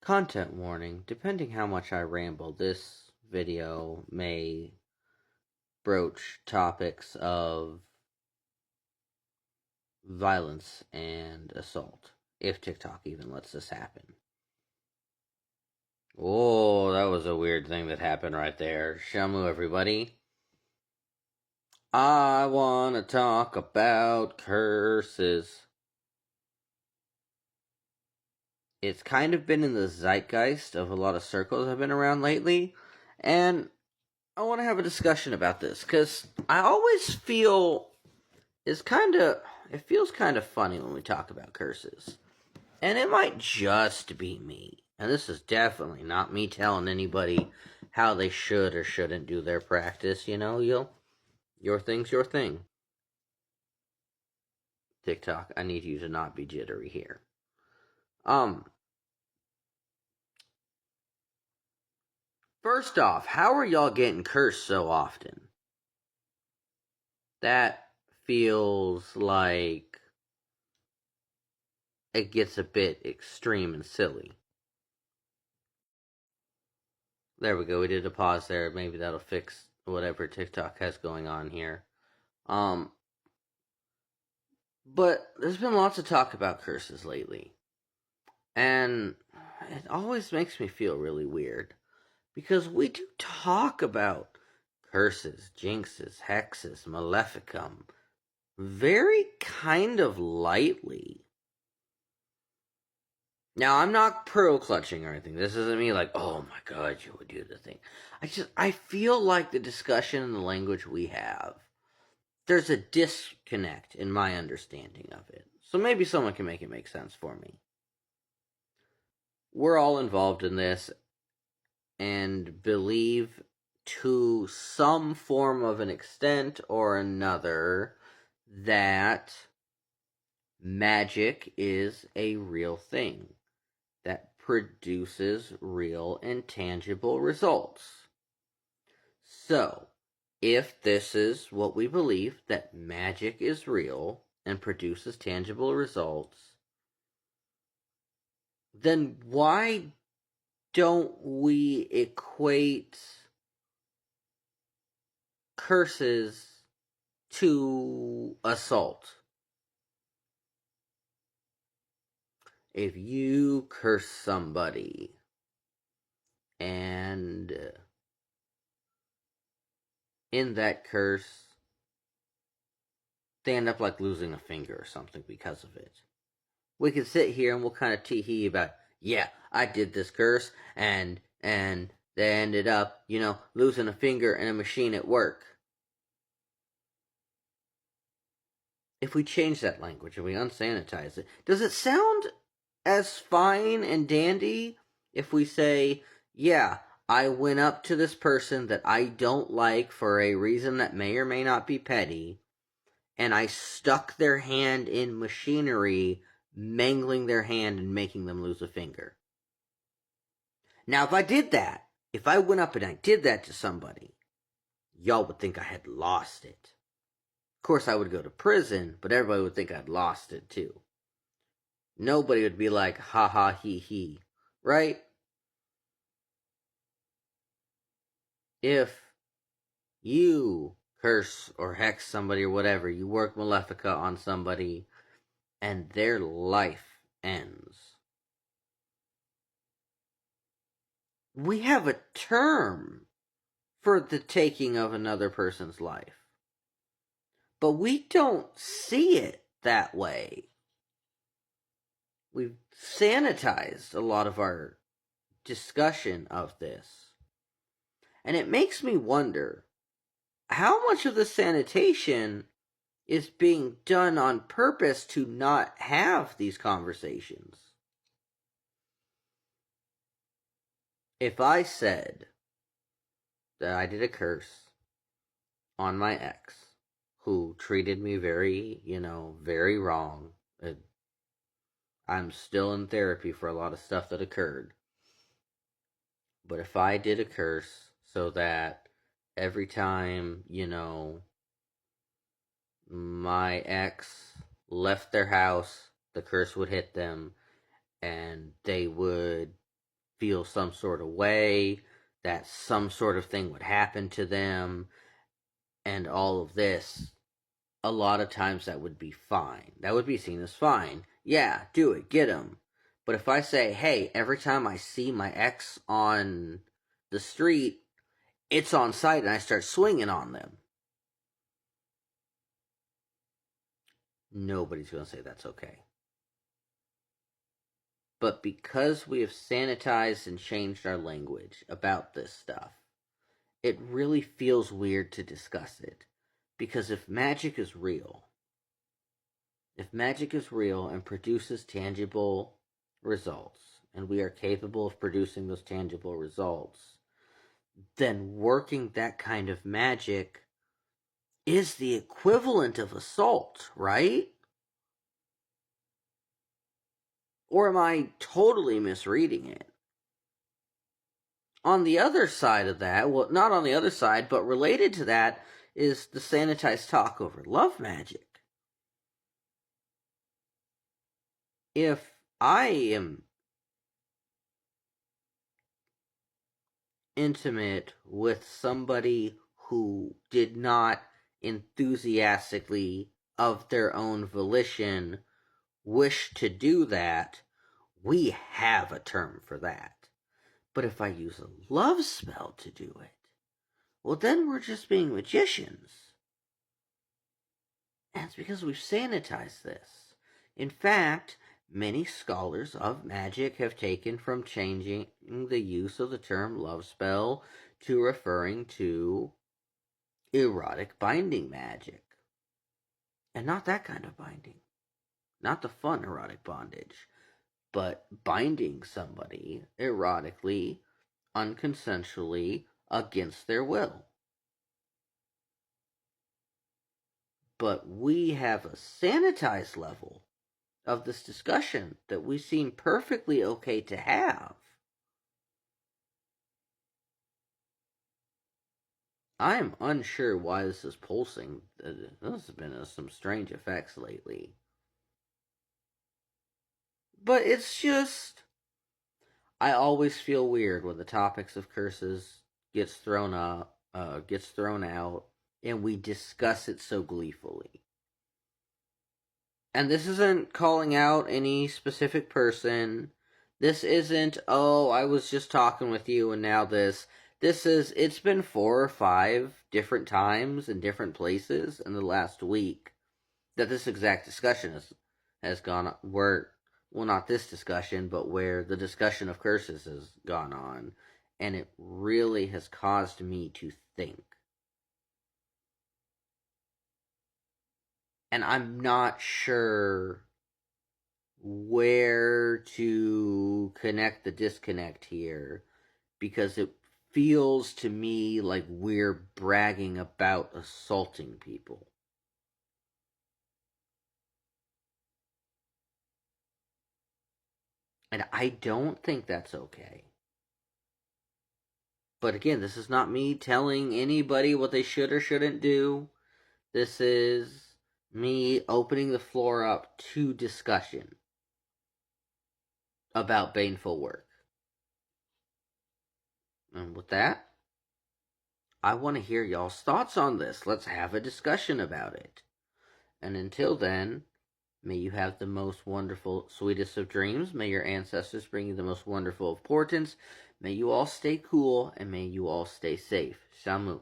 Content warning. Depending how much I ramble, this video may broach topics of violence and assault, if TikTok even lets this happen. Oh, that was a weird thing that happened right there. Shamu, everybody. I want to talk about curses. It's kind of been in the zeitgeist of a lot of circles I've been around lately, and I want to have a discussion about this, because I always feel it feels kind of funny when we talk about curses. And it might just be me. And this is definitely not me telling anybody how they should or shouldn't do their practice, your thing's your thing. TikTok, I need you to not be jittery here. First off, how are y'all getting cursed so often? That feels like it gets a bit extreme and silly. There we go. We did a pause there. Maybe that'll fix whatever TikTok has going on here. But there's been lots of talk about curses lately. And it always makes me feel really weird. Because we do talk about curses, jinxes, hexes, maleficum very kind of lightly. Now, I'm not pearl clutching or anything. This isn't me like, oh my god, you would do the thing. I feel like the discussion and the language we have, there's a disconnect in my understanding of it. So maybe someone can make it make sense for me. We're all involved in this and believe to some form of an extent or another that magic is a real thing that produces real and tangible results. So, if this is what we believe, that magic is real and produces tangible results, then why don't we equate curses to assault? If you curse somebody and in that curse they end up like losing a finger or something because of it, we can sit here and we'll kind of tee-hee about, yeah, I did this curse and they ended up, losing a finger in a machine at work. If we change that language and we unsanitize it, does it sound as fine and dandy if we say, yeah, I went up to this person that I don't like for a reason that may or may not be petty, and I stuck their hand in machinery, mangling their hand and making them lose a finger? Now, if I went up and I did that to somebody, y'all would think I had lost it. Of course, I would go to prison, but everybody would think I'd lost it too. Nobody would be like, ha ha, he he, right? If you curse or hex somebody or whatever, you work Malefica on somebody, and their life ends, we have a term for the taking of another person's life. But we don't see it that way. We've sanitized a lot of our discussion of this. And it makes me wonder how much of the sanitation is being done on purpose to not have these conversations. If I said that I did a curse on my ex, who treated me very, very wrong, I'm still in therapy for a lot of stuff that occurred. But if I did a curse so that every time, my ex left their house, the curse would hit them and they would feel some sort of way, that some sort of thing would happen to them, and all of this, a lot of times that would be fine. That would be seen as fine. Yeah, do it, get him. But if I say, hey, every time I see my ex on the street, it's on sight and I start swinging on them, nobody's going to say that's okay. But because we have sanitized and changed our language about this stuff, it really feels weird to discuss it. Because if magic is real and produces tangible results, and we are capable of producing those tangible results, then working that kind of magic is the equivalent of assault, right? Or am I totally misreading it? On the other side of that, well, not on the other side, but related to that, is the sanitized talk over love magic. If I am intimate with somebody who did not enthusiastically, of their own volition, wish to do that, we have a term for that. But if I use a love spell to do it, well, then we're just being magicians. And it's because we've sanitized this. In fact, many scholars of magic have taken from changing the use of the term love spell to referring to erotic binding magic. And not that kind of binding. Not the fun erotic bondage, but binding somebody erotically, unconsensually, against their will. But we have a sanitized level of this discussion that we seem perfectly okay to have. I am unsure why this is pulsing. This has been some strange effects lately. But it's just, I always feel weird when the topics of curses gets thrown out, and we discuss it so gleefully. And this isn't calling out any specific person. This isn't, oh, I was just talking with you and now this. This is, it's been 4 or 5 different times in different places in the last week that this exact discussion has gone, where, well, not this discussion, but where the discussion of curses has gone on. And it really has caused me to think. And I'm not sure where to connect the disconnect here, because it feels to me like we're bragging about assaulting people. And I don't think that's okay. But again, this is not me telling anybody what they should or shouldn't do. This is me opening the floor up to discussion about baneful work. And with that, I want to hear y'all's thoughts on this. Let's have a discussion about it. And until then, may you have the most wonderful, sweetest of dreams. May your ancestors bring you the most wonderful of portents. May you all stay cool, and may you all stay safe. Shamu.